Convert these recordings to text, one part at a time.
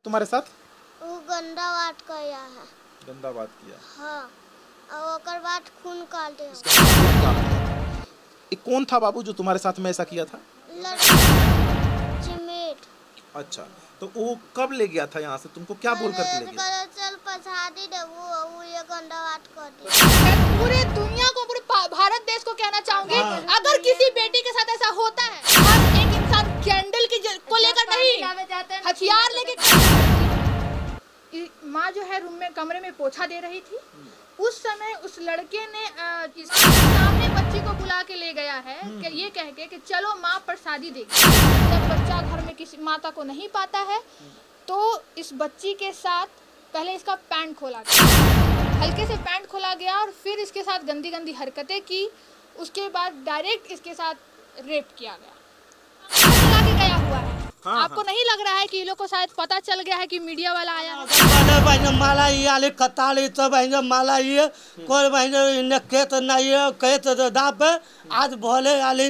तुम्हारे साथ वो गंदा बात किया है। गंदा बात किया। हाँ, और ओकर बाद खून काटे हैं। इसका कौन काम किया था? ये कौन था बाबू जो तुम्हारे साथ में ऐसा किया था? चिमेट। अच्छा, तो वो कब ले गया था यहाँ से? तुमको क्या बोल करके ले गया? चल पछाड़ी दे वो ये गंदा बात कर दिया। पूरे दुनिया को, पूरे भारत देश को कहना चाहूंगी, अगर किसी बेटी के साथ ऐसा होता है, हर एक इंसान कैंडल को लेकर नहीं, हथियार लेके। माँ जो है रूम में, कमरे में पोछा दे रही थी। उस समय उस लड़के ने सामने बच्ची को बुला के ले गया है कि ये कह के कि चलो माँ प्रसादी देगी। जब बच्चा घर में किसी माता को नहीं पाता है तो इस बच्ची के साथ पहले इसका पैंट खोला गया, हल्के से पैंट खोला गया और फिर इसके साथ गंदी गंदी हरकतें की। उसके बाद डायरेक्ट इसके साथ रेप किया गया, लगा के गया हुआ है। आपको नहीं लग रहा है कि ये लोग को शायद पता चल गया है कि मीडिया वाला आया है? मला आले कताले मला ये कोई बहन खेत नहीं खेत दाप आज भोले आले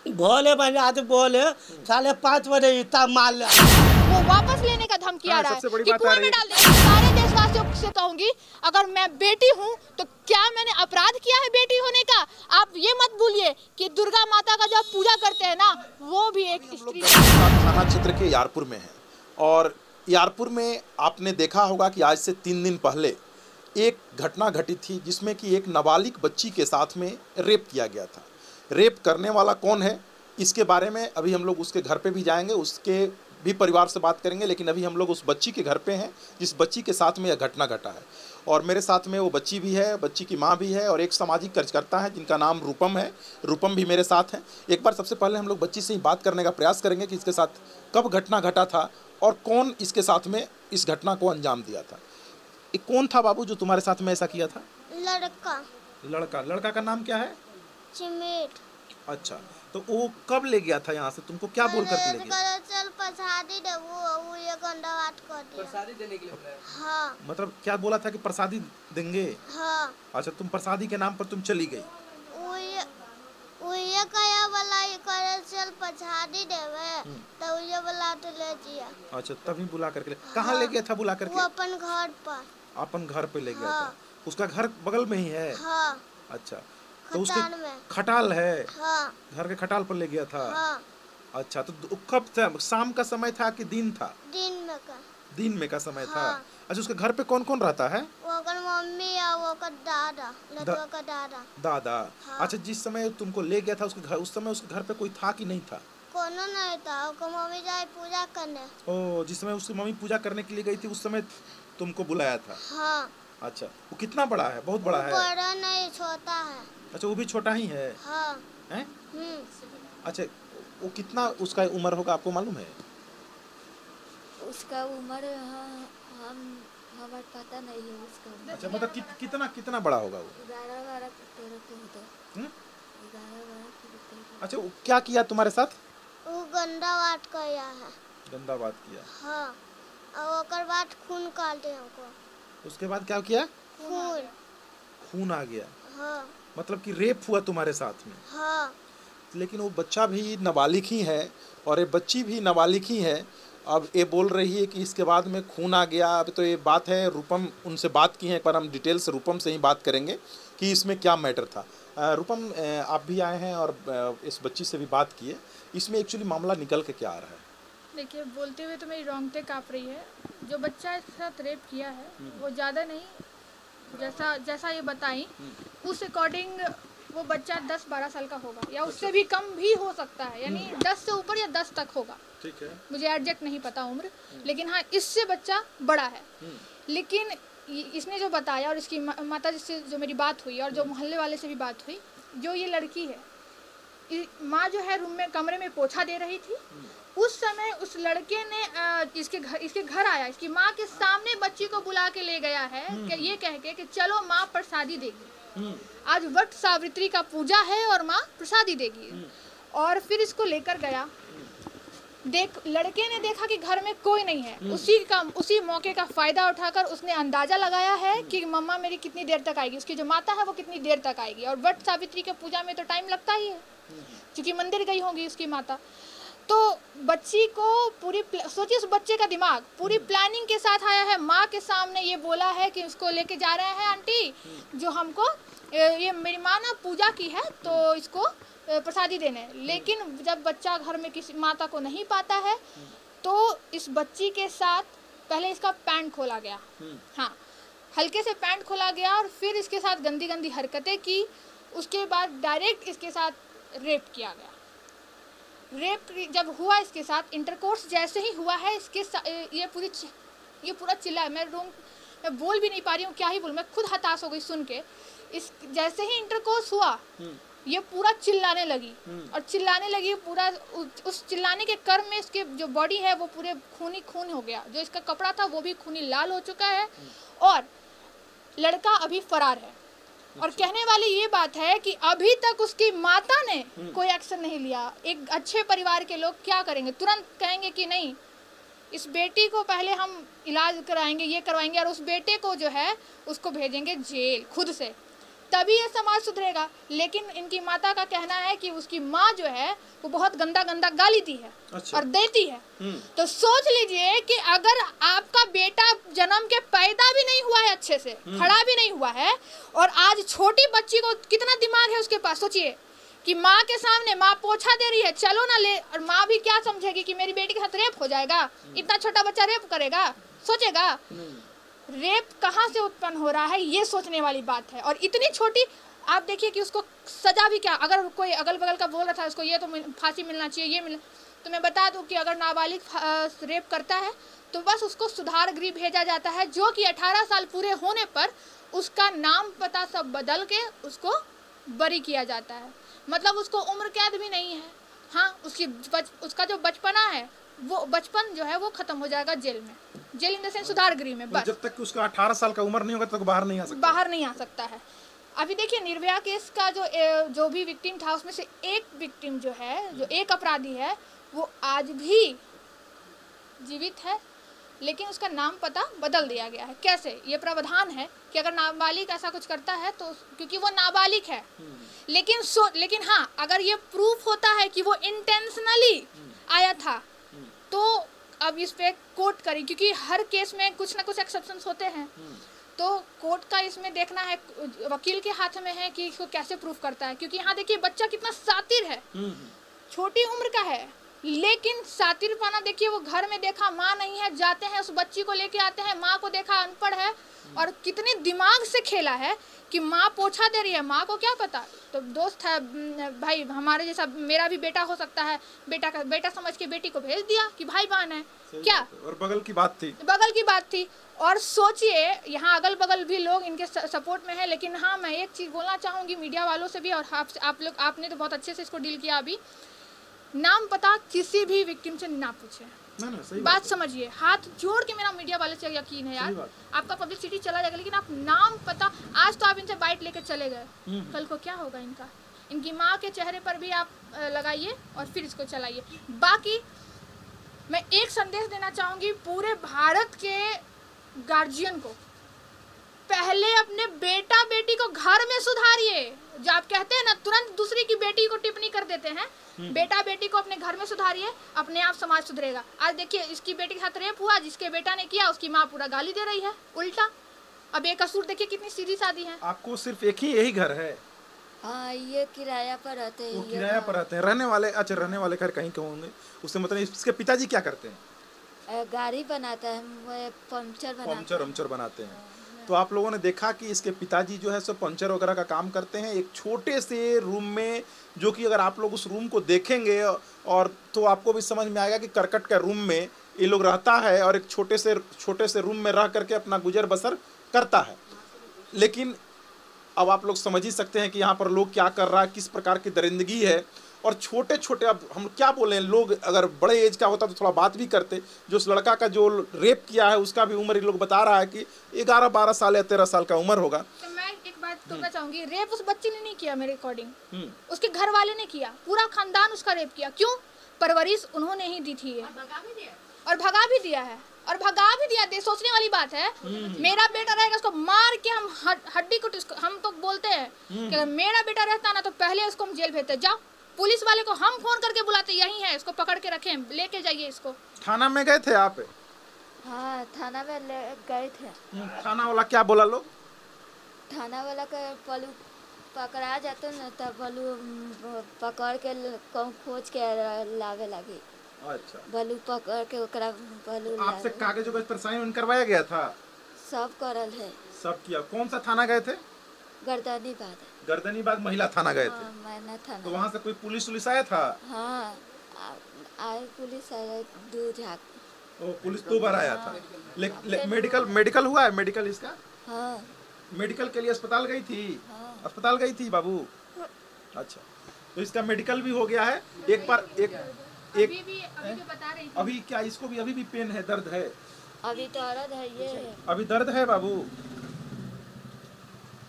भोले बहन आज भोले 5:30 बजे इतना माल वो वापस लेने का धमकी आ रहा है कि कुआं में डाल देंगे। सारे देशवासियों से कहूंगी, अगर मैं बेटी हूं तो क्या मैंने अपराध किया है बेटी होने का? आप ये मत भूलिए कि दुर्गा माता का जो आप पूजा करते हैं ना, वो भी एक स्त्री थाना क्षेत्र के यारपुर में है। और यारपुर में आपने देखा होगा कि आज से 3 दिन पहले एक घटना घटी थी जिसमें कि एक नाबालिग बच्ची के साथ में रेप किया गया था। रेप करने वाला कौन है, इसके बारे में अभी हम लोग उसके घर पे भी जाएंगे, उसके भी परिवार से बात करेंगे। लेकिन अभी हम लोग उस बच्ची के घर पे हैं जिस बच्ची के साथ में यह घटना घटा है। और मेरे साथ में वो बच्ची भी है, बच्ची की माँ भी है और एक सामाजिक कार्यकर्ता है जिनका नाम रूपम है। रूपम भी मेरे साथ हैं। एक बार सबसे पहले हम लोग बच्ची से ही बात करने का प्रयास करेंगे कि इसके साथ कब घटना घटा था और कौन इसके साथ में इस घटना को अंजाम दिया था। ये कौन था बाबू जो तुम्हारे साथ में ऐसा किया था? लड़का का नाम क्या है? चिमेट। अच्छा, तो वो कब ले गया था यहाँ से? तुमको क्या बोल करके ले गया? चल प्रसादी दे वो ये गंदा बात कर दिया। प्रसादी देने के लिए बुलाया? हाँ। मतलब क्या बोला था कि प्रसादी देंगे? हाँ। अच्छा, तुम प्रसादी के नाम पर तुम चली गई? वो ये कया वाला ये करे चल प्रसादी देवे तो ये वाला तो ले जिया। अच्छा, तभी बुला करके कहाँ ले गया था बुला करके? वो अपन घर पर। अपन घर पे ले गया था। उसका घर बगल में ही है? हाँ। अच्छा, तो उसके खटाल है? हाँ। घर के खटाल पर ले गया था? हाँ। अच्छा, तो कब था? शाम का समय था कि दिन था? दिन में का समय था। अच्छा, उसके घर पे कौन कौन रहता है? वो मम्मी या वो का दादा, लड़का का दादा। हाँ। अच्छा, जिस समय तुमको ले गया था उसके घर, उस समय उसके घर पे कोई था कि नहीं था? कोनो नहीं था, उसको मम्मी जाए पूजा करने। ओह, जिस समय उसकी मम्मी पूजा करने के लिए गई थी उस समय तुमको बुलाया था? हाँ। अच्छा, वो कितना बड़ा है? बहुत बड़ा है? बड़ा नहीं, छोटा है। अच्छा, वो भी छोटा ही है? हाँ। हैं? अच्छा, वो कितना उसका उम्र होगा आपको मालूम है? उसका उम्र हमारे पता नहीं है उसका उम्र। अच्छा, मतलब कितना बड़ा होगा वो? 11-12 तो होता। 11-12। अच्छा, वो क्या किया तुम्हारे साथ? वो गंदा बात किया है। गंदा बात किया? हाँ, और ओकर बाद खून काटे हमको। उसके बाद क्या किया? खून आ गया? हाँ। मतलब कि रेप हुआ तुम्हारे साथ में? हाँ। लेकिन वो बच्चा भी नाबालिग ही है और ये बच्ची भी नाबालिग ही है। अब ये बोल रही है कि इसके बाद में खून आ गया। अब तो ये बात है, रूपम उनसे बात की है, एक बार हम डिटेल से रूपम से ही बात करेंगे कि इसमें क्या मैटर था। रूपम, आप भी आए हैं और इस बच्ची से भी बात की है। इसमें एक्चुअली मामला निकल के क्या आ रहा है? देखिए, बोलते हुए तो मेरी रोंगटे काँप रही है। जो बच्चा इसके साथ रेप किया है वो ज़्यादा नहीं, जैसा ये बताई उस अकॉर्डिंग वो बच्चा 10-12 साल का होगा या उससे भी कम भी हो सकता है, यानी 10 से ऊपर या 10 तक होगा। ठीक है, मुझे एग्जैक्ट नहीं पता उम्र, लेकिन हाँ इससे बच्चा बड़ा है। लेकिन इसने जो बताया और इसकी माता जिससे जो मेरी बात हुई और जो मोहल्ले वाले से भी बात हुई, जो ये लड़की है, माँ जो है रूम में, कमरे में पोछा दे रही थी। उस समय उस लड़के ने इसके घर आया, इसकी माँ के सामने बच्ची को बुला के ले गया है कि ये कह के कि चलो माँ प्रसादी देगी। आज वट सावित्री का पूजा है और माँ प्रसादी देगी। और फिर इसको लेकर गया। लड़के ने देखा कि घर में कोई नहीं है। उसी मौके का फायदा उठाकर उसने अंदाजा लगाया है कि मम्मा मेरी कितनी देर तक आएगी, उसकी जो माता है वो कितनी देर तक आएगी। और वट सावित्री के पूजा में तो टाइम लगता ही है क्योंकि मंदिर गई होगी उसकी माता। तो बच्ची को पूरी सोचिए, उस बच्चे का दिमाग पूरी प्लानिंग के साथ आया है, माँ के सामने ये बोला है कि उसको लेके जा रहे हैं आंटी, जो हमको ये मेरी माँ ना पूजा की है तो इसको प्रसादी देने। लेकिन जब बच्चा घर में किसी माता को नहीं पाता है तो इस बच्ची के साथ पहले इसका पैंट खोला गया, हाँ हल्के से पैंट खोला गया, और फिर इसके साथ गंदी गंदी हरकतें की। उसके बाद डायरेक्ट इसके साथ रेप किया गया। रेप जब हुआ इसके साथ, इंटरकोर्स जैसे ही हुआ है इसके ये पूरा चिल्ला है। मैं बोल भी नहीं पा रही हूँ, क्या ही बोल, मैं खुद हताश हो गई सुन के। इस जैसे ही इंटरकोर्स हुआ ये पूरा चिल्लाने लगी, और चिल्लाने लगी पूरा, उस चिल्लाने के क्रम में इसके जो बॉडी है वो पूरे खूनी खून हो गया, जो इसका कपड़ा था वो भी खूनी लाल हो चुका है, और लड़का अभी फरार है। और कहने वाली ये बात है कि अभी तक उसकी माता ने कोई एक्शन नहीं लिया। एक अच्छे परिवार के लोग क्या करेंगे, तुरंत कहेंगे कि नहीं इस बेटी को पहले हम इलाज कराएंगे, ये करवाएंगे, और उस बेटे को जो है उसको भेजेंगे जेल खुद से, तभी ये समाज सुधरेगा। लेकिन इनकी माता का कहना है कि उसकी माँ जो है वो बहुत गंदा गंदा गाली दी है। अच्छा। और देती है। तो सोच लीजिए कि अगर आपका बेटा जन्म के पैदा भी नहीं हुआ है, अच्छे से खड़ा भी नहीं हुआ है, और आज छोटी बच्ची को कितना दिमाग है उसके पास, सोचिए कि माँ के सामने माँ पोछा दे रही है, चलो ना ले, और माँ भी क्या समझेगी कि मेरी बेटी के साथ रेप हो जाएगा, इतना छोटा बच्चा रेप करेगा, सोचेगा। रेप कहाँ से उत्पन्न हो रहा है, ये सोचने वाली बात है। और इतनी छोटी, आप देखिए कि उसको सजा भी क्या, अगर कोई अगल बगल का बोल रहा था उसको ये तो फांसी मिलना चाहिए, ये मिलना, तो मैं बता दूं कि अगर नाबालिग रेप करता है तो बस उसको सुधार गृह भेजा जाता है, जो कि 18 साल पूरे होने पर उसका नाम पता सब बदल के उसको बरी किया जाता है। मतलब उसको उम्र कैद भी नहीं है, हाँ उसका जो बचपना है वो बचपन जो है वो खत्म हो जाएगा जेल में, जेल इन द सेंस सुधार गृह में। बस जब तक उसका 18 साल का उम्र नहीं होगा तब तक बाहर नहीं आ सकता है। अभी देखिए निर्भया केस का जो भी विक्टिम था उसमें से एक विक्टिम जो है, जो एक अपराधी है, वो आज भी जीवित है, लेकिन उसका नाम पता बदल दिया गया है। कैसे? ये प्रावधान है कि अगर नाबालिग ऐसा कुछ करता है तो क्योंकि वो नाबालिग है, लेकिन हाँ अगर ये प्रूफ होता है कि वो इंटेंशनली आया था तो अब इस पे कोर्ट करी, क्योंकि हर केस में कुछ ना कुछ एक्सेप्शंस होते हैं, तो कोर्ट का इसमें देखना है, वकील के हाथ में है कि इसको कैसे प्रूफ करता है। क्योंकि यहाँ देखिए बच्चा कितना सातिर है, छोटी उम्र का है, लेकिन सातिर पाना देखिए, वो घर में देखा माँ नहीं है, जाते हैं उस बच्ची को लेके आते हैं, माँ को देखा अनपढ़ है, और कितने दिमाग से खेला है कि माँ पोछा दे रही है, माँ को क्या पता। तो दोस्त है भाई हमारे जैसा, मेरा भी बेटा हो सकता है, बेटा समझ के बेटी को भेज दिया कि भाई बहन है क्या, और बगल की बात थी। और सोचिए यहाँ अगल बगल भी लोग इनके सपोर्ट में है। लेकिन हाँ मैं एक चीज़ बोलना चाहूँगी मीडिया वालों से भी, और आपने तो बहुत अच्छे से इसको डील किया। अभी नाम पता किसी भी विक्टिम से ना पूछे, सही बात समझिए, हाथ जोड़ के मेरा मीडिया वाले से यकीन है यार, आपका पब्लिसिटी चला जाएगा, लेकिन आप नाम पता, आज तो आप इनसे बाइट लेके चले गए, कल को क्या होगा इनकी माँ के चेहरे पर भी आप लगाइए और फिर इसको चलाइए। बाकी मैं एक संदेश देना चाहूँगी पूरे भारत के गार्जियन को, पहले अपने बेटा बेटी को घर में सुधारिए। जो आप कहते हैं ना तुरंत दूसरी की बेटी को टिप्पणी कर देते हैं, बेटा बेटी को अपने घर में सुधारिए, अपने आप समाज सुधरेगा। आज देखिए इसकी बेटी के साथ रेप हुआ, जिसके बेटा ने किया उसकी माँ पूरा गाली दे रही है उल्टा। अब एक कसूर देखिए कितनी सीधी सादी है। आपको सिर्फ एक ही यही घर है? हाँ ये किराया पर रहते हैं। किराया पर रहते हैं, रहने वाले, अच्छा रहने वाले घर कहीं के होंगे। उससे मतलब इसके पिताजी क्या करते हैं? गाड़ी बनाता है, पंचर बनाते हैं। तो आप लोगों ने देखा कि इसके पिताजी जो है सो पंचर वगैरह का काम करते हैं, एक छोटे से रूम में, जो कि अगर आप लोग उस रूम को देखेंगे और तो आपको भी समझ में आएगा कि करकट के रूम में ये लोग रहता है और एक छोटे से रूम में रह करके अपना गुजर बसर करता है। लेकिन अब आप लोग समझ ही सकते हैं कि यहाँ पर लोग क्या कर रहा है, किस प्रकार की दरिंदगी है। और छोटे छोटे, अब हम क्या बोलें, लोग अगर बड़े एज का होता तो थोड़ा बात भी करते। जो उस लड़का का जो रेप किया है उसका भी उम्र ये लोग बता रहा है कि 11-12 साल या 13 साल का उम्र होगा। तो मैं एक बात कहना चाहूंगी, रेप उस बच्चे ने नहीं किया मेरे अकॉर्डिंग, उसके घर वाले ने किया, पूरा खानदान उसका रेप किया। क्यों? परवरिश उन्होंने ही दी थी, और भगा भी दिया है, और भगा भी दिया। सोचने वाली बात है, मेरा बेटा रहेगा उसको मार के हम हड्डी कुट, हम तो बोलते हैं कि अगर मेरा बेटा रहता ना तो पहले उसको हम जेल भेजते, जाओ पुलिस वाले को हम फोन करके बुलाते, यही है, इसको पकड़ के रखें, लेके जाइए इसको। थाना में गए थे आप? हाँ थाना में गए थे। थाना वाला क्या बोला लोग? थाना वाला का पलू पकड़ा जाते न तब बलू पकड़ के कहूँ खोज के लावे लगी। अच्छा, बलू पकड़ के ओकरा बलू आपसे कागज वगैरह पर साइन करवाया गया था? सब करल है। सब किया। कौन सा थाना गए थे? गर्दनीबाद। गर्दनीबाग महिला थाना गए थे। हाँ, मैंने थाना। तो वहाँ से कोई पुलिस आया था? हाँ आए पुलिस आए दूध झाक। ओ, पुलिस 2 बार आया था। मेडिकल हुआ है? मेडिकल इसका? हाँ मेडिकल के लिए अस्पताल गई थी? हाँ। अस्पताल गई थी बाबू? अच्छा, तो इसका मेडिकल भी हो गया है। एक बार एक अभी भी बता रही थी। अभी क्या इसको भी अभी भी पेन है, दर्द है? अभी दर्द है ये। अभी दर्द है बाबू?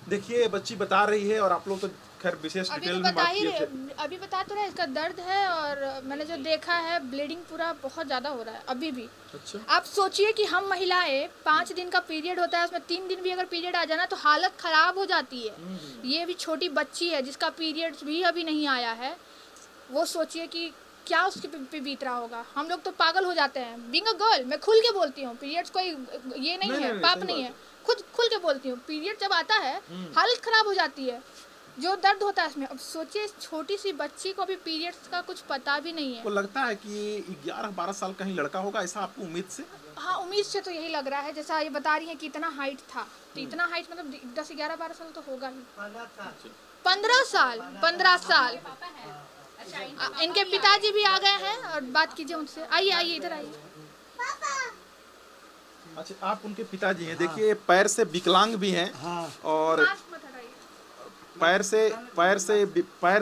देखिए बच्ची बता रही है और आप लोग तो खैर विशेष अभी डिटेल तो में बता बात ही किए रहे, थे। अभी बता तो रहे इसका दर्द है, और मैंने जो देखा है ब्लीडिंग पूरा बहुत ज़्यादा हो रहा है अभी भी। अच्छा, आप सोचिए कि हम महिलाएं 5 दिन का पीरियड होता है, उसमें 3 दिन भी अगर पीरियड आ जाए ना तो हालत ख़राब हो जाती है। ये भी छोटी बच्ची है जिसका पीरियड्स भी अभी नहीं आया है, वो सोचिए कि क्या उसके पे बीत रहा होगा। हम लोग तो पागल हो जाते हैं। बीइंग अ गर्ल मैं खुल के बोलती हूँ, पीरियड्स कोई ये नहीं है, पाप नहीं है, खुद खुल के बोलती हूँ। पीरियड जब आता है हालत ख़राब हो जाती है, जो दर्द होता है इसमें। अब सोचिए छोटी सी बच्ची को भी पीरियड्स का कुछ पता भी नहीं है। को लगता है कि 11-12 साल का ही लड़का होगा, ऐसा आपको उम्मीद से? हाँ उम्मीद से तो यही लग रहा है। जैसा ये बता रही है कि इतना हाइट था, तो इतना हाइट मतलब 10-11-12 साल तो होगा ही। 15 साल 15 साल। इनके पिताजी भी आ गए हैं और बात कीजिए उनसे। आइए आइए इधर आइए। अच्छा, आप उनके पिताजी हैं। देखिए पैर से विकलांग भी हैं। हाँ। और पैर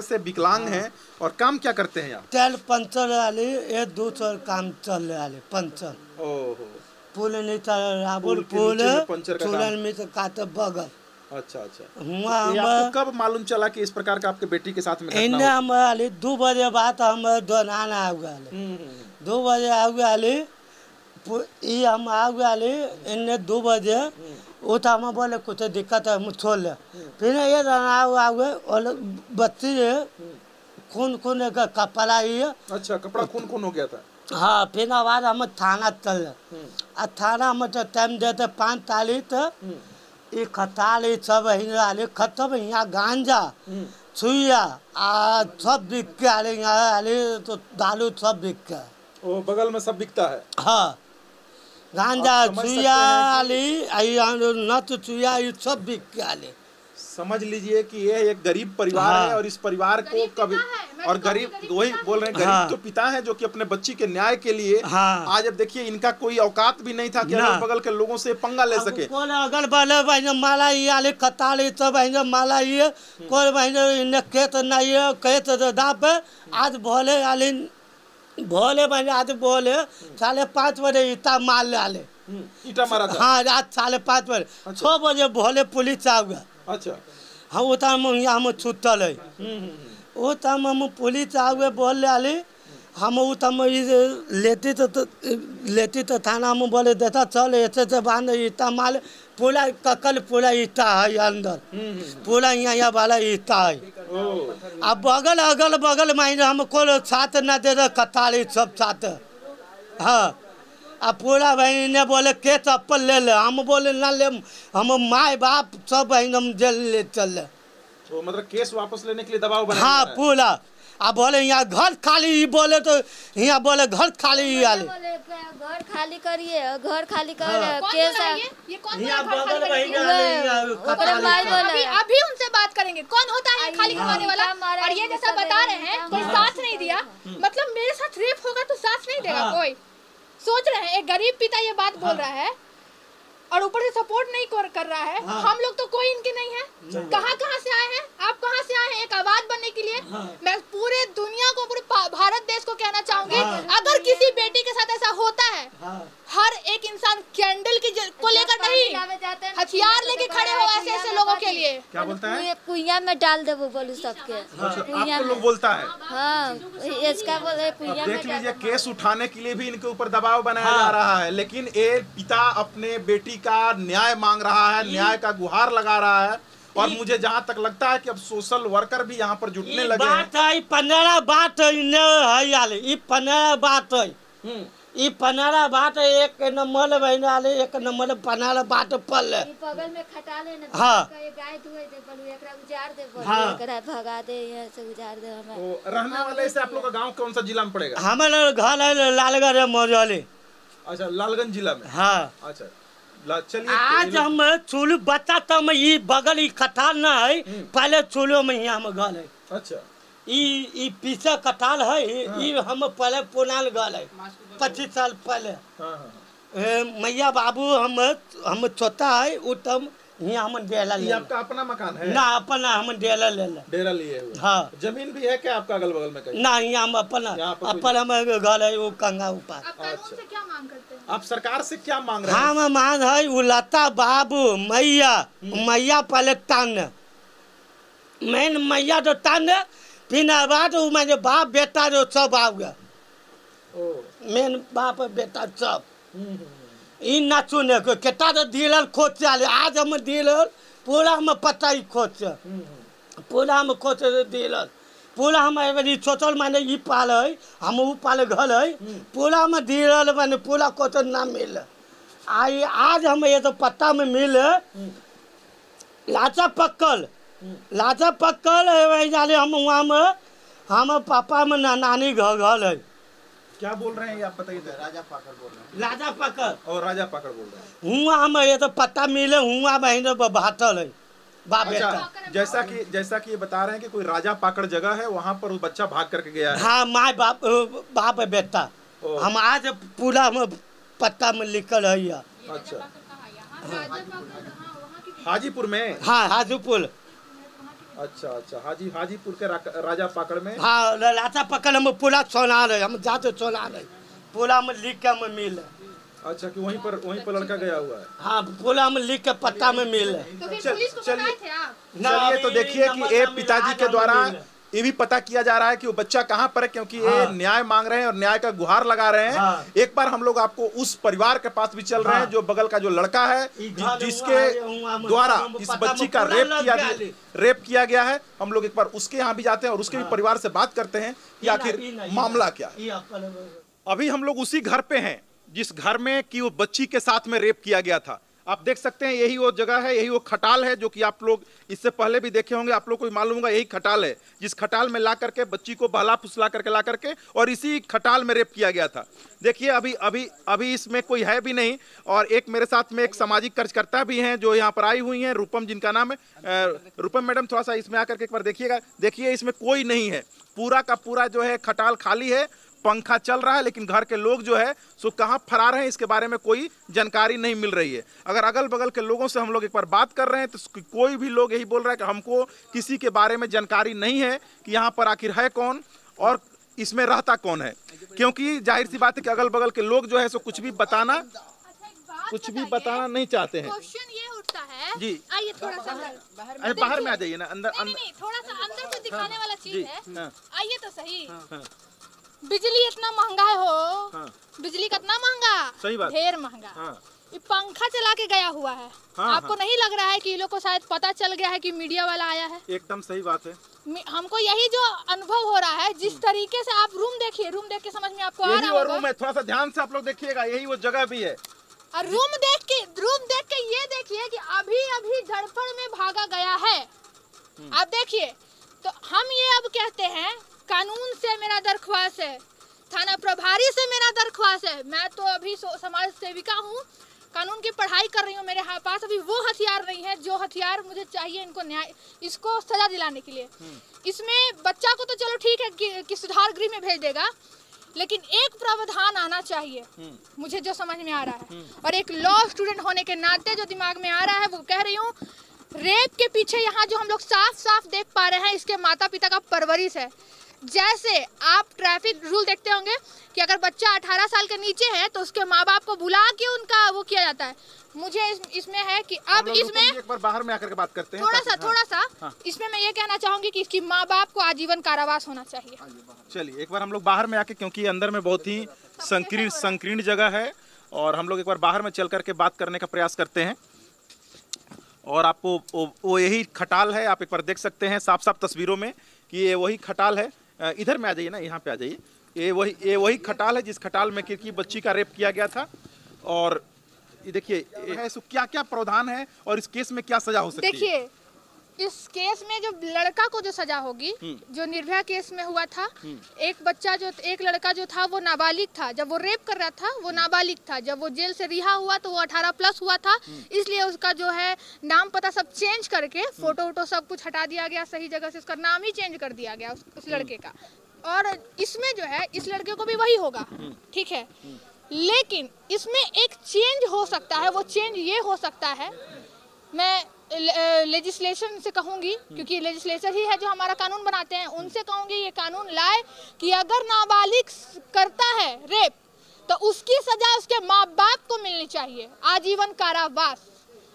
से विकलांग हैं। और काम क्या करते हैं आप? तेल पंचर वाली ये 200 काम चल वाले पंचर। ओहो, पुल नहीं चल राबुल के पुल नीचे में पंचर का काम। चूलन में तो काटे बगल अच्छा अच्छा। हुआ ये आपको कब मालूम चला कि इस प्रकार का आपके बेटी के साथ में घटना इन्हें हम वाली 2 बजे बाद हम दोनान आ गए। 2 बजे आ गए ये हम आ गए इन्हें 2 बजे वो तो हम बोले कुछ दिक्कत है हम छोड़ ले। फिर ये आ गए और बच्ची खून का कपड़ा ये। अच्छा, कपड़ा खून हो गया था? हाँ, फिर बाद हम थाना चल। थाना में तो टाइम देते 5 तारीख ये खताली सब हिंगा खत्म। यहाँ गांजा छुइया आ सब बिक के आले, यहाँ आले तो दारू सब बिक के। ओ, बगल में सब बिकता है? हाँ, गांजा छुइया आली नट छुइया ये सब बिक के आले। समझ लीजिए कि ये एक गरीब परिवार है और इस परिवार को कभी और गरीब वही बोल रहे हैं, गरीब तो पिता है जो कि अपने बच्ची के न्याय के लिए आज अब देखिए इनका कोई औकात भी नहीं था कि अगल बगल के लोगों से पंगा ले सके। अगल बगल माला ये आले कताली सब माला ये कोई खेत नहीं है, खेत दाप आज भोले आले भोले आज भोले 5:30 बजे इतना माल आले ईटा मारा था। हाँ, रात 5:30 बजे 6 बजे भोले पुलिस आ गया। अच्छा, हाँ वो हम छुटल है वो हम पुलिस आ गए बोल आली हम लेती तो थाना में बोले देता चल ऐसे बांध इतना माल पूरा ककल पूरा ईटा है अंदर पूरा यहाँ वाला ईटा है। अब अगल बगल में हमको साथ न दे रहे कतारी सब साथ। हाँ, अब पूरा भाई ने बोले के चप्पल ले ले, हम बोले ना ले, हम माँ बाप सब हम जेल ले चल। तो मतलब केस वापस लेने के लिए दबाव बनाया? हाँ पूरा। अब बोले यहाँ घर खाली बोले तो यहाँ बोले घर खाली आले घर खाली करिए, घर खाली कर केस अभी उनसे बात करेंगे कौन होता है खाली करवाने वाला। और ये जैसा बता रहे हैं कोई साथ नहीं दिया, मतलब मेरे साथ रेप होगा तो साथ नहीं देगा कोई। सोच रहे हैं एक गरीब पिता ये बात बोल रहा है और ऊपर से सपोर्ट नहीं कर रहा है। हम लोग तो कोई इनके नहीं है। कहाँ से आए हैं आप, कहाँ से आए हैं एक आवाज बनने के लिए। मैं पूरे दुनिया को, पूरे भारत देश को कहना चाहूंगी अगर किसी बेटी के साथ ऐसा होता है, हर एक इंसान कैंडल की को लेकर नहीं हथियार लेके खड़े हो ऐसे ऐसे लोगों के लिए। क्या बोलता है? कुइया में डाल दे वो बोलू सबके। आपको लोग बोलता है? हाँ, इसका बोले कुइया में। देख लीजिए केस उठाने के लिए भी इनके ऊपर दबाव बनाया जा रहा है, लेकिन ये पिता अपने बेटी का न्याय मांग रहा है, न्याय का गुहार लगा रहा है और मुझे जहाँ तक लगता है कि अब सोशल वर्कर भी यहाँ पर जुटने लगे हैं। बात है 15 बात है ये 15 बात है ये 15 बात है। एक नंबर बहना एक नंबर 15 बात पल बगल में खटा ले ना। हाँ गाय दुहे दे बोलू एकरा उजार दे बोलू हाँ। एकरा भगा दे यहाँ से उजार दे हमें। तो रहने वाले से आप लोग का गांव कौन सा जिला में पड़ेगा? हमारे घर है लालगढ़ मौजौली। अच्छा, लालगंज जिला में। हाँ अच्छा, चलिए आज हम चूल्ह बता तब ये बगल ये कठाल ना है, पहले चूल्हो में यहाँ हम गल है। अच्छा, ये पीछे कठाल है ये हम पहले पुनाल गल है 25 साल पहले। हाँ हाँ। मैया बाबू हम छोटा है वो तब यहाँ हम डेला ये ले आपका अपना मकान है? ना अपना हम डेला ले ले। डेरा लिए हुए? हाँ। जमीन भी है क्या आपका अगल बगल में कहीं? ना यहाँ हम अपना हम घर है वो कंगा ऊपर। आप कानून से क्या मांग करते हैं? आप सरकार से क्या मांग रहे हैं? हम मांग है उलता बाबू मैया पहले तान मैन मैया तो तान फिर बाद जो बाप बेटा जो सब आ गया मेन बाप बेटा सब ई ना चुने को केटा तो दिलल खोज चले। आज हम दिलल पूरा हम पता ही खोज पूरा हम खोज दिलल पूरा हम एवरी सोचल माने ई पाल है हम ऊ पाल घर है पूरा हम दिलल माने पूरा कोच ना मिल आई। आज हम ये तो पत्ता में मिल लाचा पक्कल जाले हम वहाँ में हम पापा में नानी घर है। क्या बोल रहे हैं ये आप बताइए? राजा पाकड़ बोल रहे हैं। राजा पकड़ और राजा पाकड़ बोल रहे हैं। हुआ हम ये तो पता मिले हुआ बहन भाटल है बाप बेटा। अच्छा, जैसा कि ये बता रहे हैं कि कोई राजा पाकड़ जगह है, वहाँ पर वो बच्चा भाग करके गया है। हाँ माँ बाप बेटा हम आज पूरा हम पत्ता में लिखल है ये। अच्छा, हाजीपुर में? हाँ हाजीपुर। अच्छा अच्छा, हाजीपुर के राजा पाकड़ में। हाँ राजा पकड़ हम पूरा सोना रहे हम जाते सोना रहे पूरा में लिख के हमें मिल। अच्छा, कि वहीं पर लड़का गया हुआ है। हाँ पूरा में लिख के पत्ता में मिल। तो फिर पुलिस को बताए थे आप? चलिए तो देखिए कि ये पिताजी के द्वारा ये भी पता किया जा रहा है कि वो बच्चा कहाँ पर है, क्योंकि ये न्याय मांग रहे हैं और न्याय का गुहार लगा रहे हैं। एक बार हम लोग आपको उस परिवार के पास भी चल रहे हैं जो बगल का जो लड़का है जिसके द्वारा इस बच्ची का रेप किया गया है। हम लोग एक बार उसके यहाँ भी जाते हैं और उसके भी परिवार से बात करते हैं कि आखिर मामला क्या है। अभी हम लोग उसी घर पे हैं जिस घर में कि वो बच्ची के साथ में रेप किया गया था। आप देख सकते हैं यही वो जगह है, यही वो खटाल है जो कि आप लोग इससे पहले भी देखे होंगे। आप लोग को मालूम होगा यही खटाल है जिस खटाल में ला करके बच्ची को बहला फुसला करके ला करके और इसी खटाल में रेप किया गया था। देखिए अभी इसमें कोई है भी नहीं। और एक मेरे साथ में एक सामाजिक कार्यकर्ता भी हैं जो यहाँ पर आई हुई हैं, रूपम जिनका नाम है। रूपम मैडम थोड़ा सा इसमें आकर के एक बार देखिएगा। देखिए इसमें कोई नहीं है, पूरा का पूरा जो है खटाल खाली है, पंखा चल रहा है, लेकिन घर के लोग जो है सो कहाँ फरार हैं इसके बारे में कोई जानकारी नहीं मिल रही है। अगर अगल बगल के लोगों से हम लोग एक बार बात कर रहे हैं तो कोई भी लोग यही बोल रहा है कि हमको किसी के बारे में जानकारी नहीं है कि यहाँ पर आखिर है कौन और इसमें रहता कौन है, क्योंकि जाहिर सी बात है कि अगल बगल के लोग जो है सो कुछ भी बताना नहीं चाहते हैं। क्वेश्चन ये उठता है जी, आइए थोड़ा सा बाहर में आ जाइए ना, अंदर नहीं थोड़ा सा अंदर से दिखाने वाला चीज है। हाँ। आइए तो सही। बिजली इतना महंगा है हो। हाँ। बिजली कितना महंगा? सही बात, ढेर महंगा। हाँ। ये पंखा चला के गया हुआ है। हाँ, आपको नहीं लग रहा है कि ये लोग को शायद पता चल गया है कि मीडिया वाला आया है? एकदम सही बात है। हमको यही जो अनुभव हो रहा है, जिस तरीके से आप रूम देखिए, रूम देख के समझ में आपको आ रहा होगा। रूम है, थोड़ा सा ध्यान से आप लोग देखिएगा, यही वो जगह भी है। और रूम देख के ये देखिए कि अभी धड़पड़ में भागा गया है। आप देखिए, तो हम ये अब कहते हैं कानून से मेरा दरख्वास्त है, थाना प्रभारी से मेरा दरख्वास्त है। मैं तो अभी समाज सेविका हूँ, कानून की पढ़ाई कर रही हूँ। मेरे पास अभी वो हथियार नहीं है जो हथियार मुझे चाहिए इनको न्याय, इसको सजा दिलाने के लिए। इसमें बच्चा को तो चलो ठीक है कि सुधार गृह में भेज देगा, लेकिन एक प्रावधान आना चाहिए मुझे जो समझ में आ रहा है। और एक लॉ स्टूडेंट होने के नाते जो दिमाग में आ रहा है वो कह रही हूँ, रेप के पीछे यहाँ जो हम लोग साफ साफ देख पा रहे हैं इसके माता पिता का परवरिश है। जैसे आप ट्रैफिक रूल देखते होंगे कि अगर बच्चा 18 साल के नीचे है तो उसके माँ बाप को बुला के उनका वो किया जाता है। मुझे इसमें है कि अब इसमें एक बार बाहर में आकर के बात करते हैं थोड़ा सा इसमें मैं ये कहना चाहूंगी कि इसकी माँ बाप को आजीवन कारावास होना चाहिए। चलिए एक बार हम लोग बाहर में आके, क्योंकि अंदर में बहुत ही संकीर्ण जगह है और हम लोग एक बार बाहर में चल करके बात करने का प्रयास करते हैं। और आपको वो यही खटाल है, आप एक बार देख सकते हैं साफ साफ तस्वीरों में कि ये वही खटाल है। इधर में आ जाइए ना, यहाँ पे आ जाइए। ये वही खटाल है जिस खटाल में की बच्ची का रेप किया गया था। और ये देखिए क्या क्या प्रावधान है और इस केस में क्या सजा हो सकती है। देखिए इस केस में जो लड़का को जो सजा होगी, जो निर्भया केस में हुआ था, एक लड़का जो था वो नाबालिग था, जब वो रेप कर रहा था वो नाबालिग था, जब वो जेल से रिहा हुआ तो वो 18+ हुआ था, इसलिए उसका जो है नाम पता सब चेंज करके फोटो वोटो सब कुछ हटा दिया गया, सही जगह से उसका नाम ही चेंज कर दिया गया उस लड़के का। और इसमें जो है इस लड़के को भी वही होगा, ठीक है, लेकिन इसमें एक चेंज हो सकता है। वो चेंज ये हो सकता है, मैं लेजिस्लेशन से कहूँगी, क्योंकि लेजिस्लेचर ही है जो हमारा कानून बनाते हैं, उनसे कहूँगी ये कानून लाए कि अगर नाबालिग करता है रेप तो उसकी सजा उसके माँ बाप को मिलनी चाहिए, आजीवन कारावास,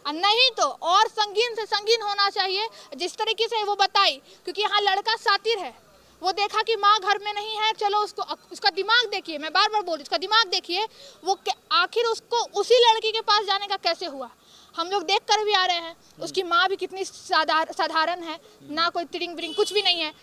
और नहीं तो और संगीन से संगीन होना चाहिए जिस तरीके से वो बताई। क्योंकि यहाँ लड़का सातिर है, वो देखा कि माँ घर में नहीं है, चलो उसका दिमाग देखिए, मैं बार बार बोल रही, उसका दिमाग देखिए, वो आखिर उसको उसी लड़की के पास जाने का कैसे हुआ, हम लोग देख कर भी आ रहे हैं। उसकी माँ भी कितनी साधारण है, ना कोई तिरिंग बिरिंग कुछ भी नहीं है।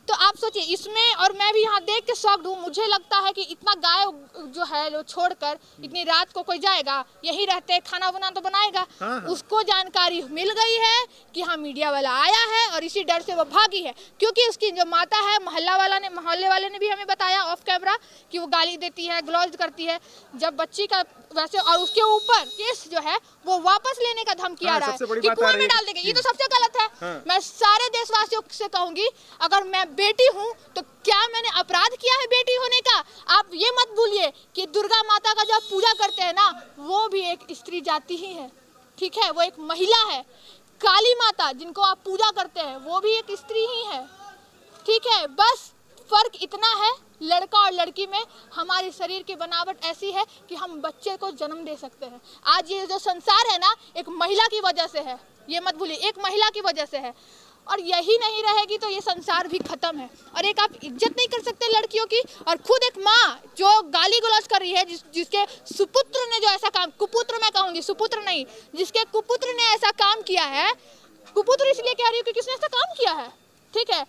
तो आप सोचिए इसमें, और मैं भी यहाँ देख के शॉक्ड हूँ। मुझे लगता है कि इतना गाय जो है वो छोड़कर इतनी रात को कोई जाएगा, यही रहते खाना वाना तो बनाएगा। उसको जानकारी मिल गई है कि हाँ मीडिया वाला आया है और इसी डर से वो भागी है। क्योंकि उसकी जो माता है, मोहल्ले वाले ने भी हमें बताया ऑफ कैमरा कि वो गाली देती है, ग्लॉज करती है जब बच्ची का वैसे, और उसके ऊपर केस जो है वो वापस लेने का धमकी आ रहा है कि कुएं में डाल देंगे। ये तो सबसे गलत है। मैं सारे देशवासियों से कहूंगी, अगर मैं बेटी हूँ तो क्या मैंने अपराध किया है बेटी होने का? आप ये मत भूलिए कि दुर्गा माता का जो आप पूजा करते हैं ना, वो भी एक स्त्री जाति ही है, ठीक है, वो एक महिला है। काली माता जिनको आप पूजा करते हैं वो भी एक स्त्री ही है, ठीक है। बस फर्क इतना है लड़का और लड़की में, हमारे शरीर की बनावट ऐसी है कि हम बच्चे को जन्म दे सकते हैं। आज ये जो संसार है ना, एक महिला की वजह से है, ये मत भूलिए, एक महिला की वजह से है। और यही नहीं रहेगी तो ये संसार भी खत्म है। और एक आप इज्जत नहीं कर सकते लड़कियों की, और खुद एक माँ जो गाली गलौज कर रही है, जिसके सुपुत्र ने जो ऐसा काम, कुपुत्र मैं कहूँगी, सुपुत्र नहीं, जिसके कुपुत्र ने ऐसा काम किया है, कुपुत्र इसलिए कह रही हूँ क्योंकि उसने ऐसा काम किया है, ठीक है।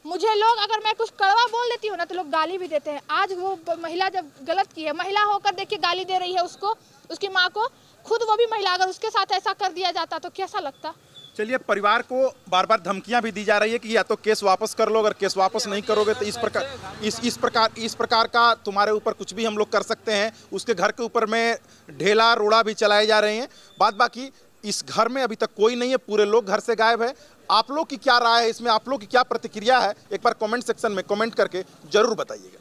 मुझे लोग, अगर मैं कुछ कड़वा बोल देती हूँ ना तो लोग गाली भी देते हैं। आज वो महिला जब गलत की है, महिला होकर देखिए गाली दे रही है उसको, उसकी माँ को, खुद वो भी महिला, अगर उसके साथ ऐसा कर दिया जाता तो कैसा लगता। चलिए, परिवार को बार बार धमकियां भी दी जा रही है कि या तो केस वापस कर लो, अगर केस वापस नहीं करोगे तो इस प्रकार का तुम्हारे ऊपर कुछ भी हम लोग कर सकते हैं। उसके घर के ऊपर में ढेला रोड़ा भी चलाए जा रहे हैं। बाकी इस घर में अभी तक कोई नहीं है, पूरे लोग घर से गायब है। आप लोग की क्या राय है इसमें, आप लोग की क्या प्रतिक्रिया है, एक बार कमेंट सेक्शन में कमेंट करके जरूर बताइएगा।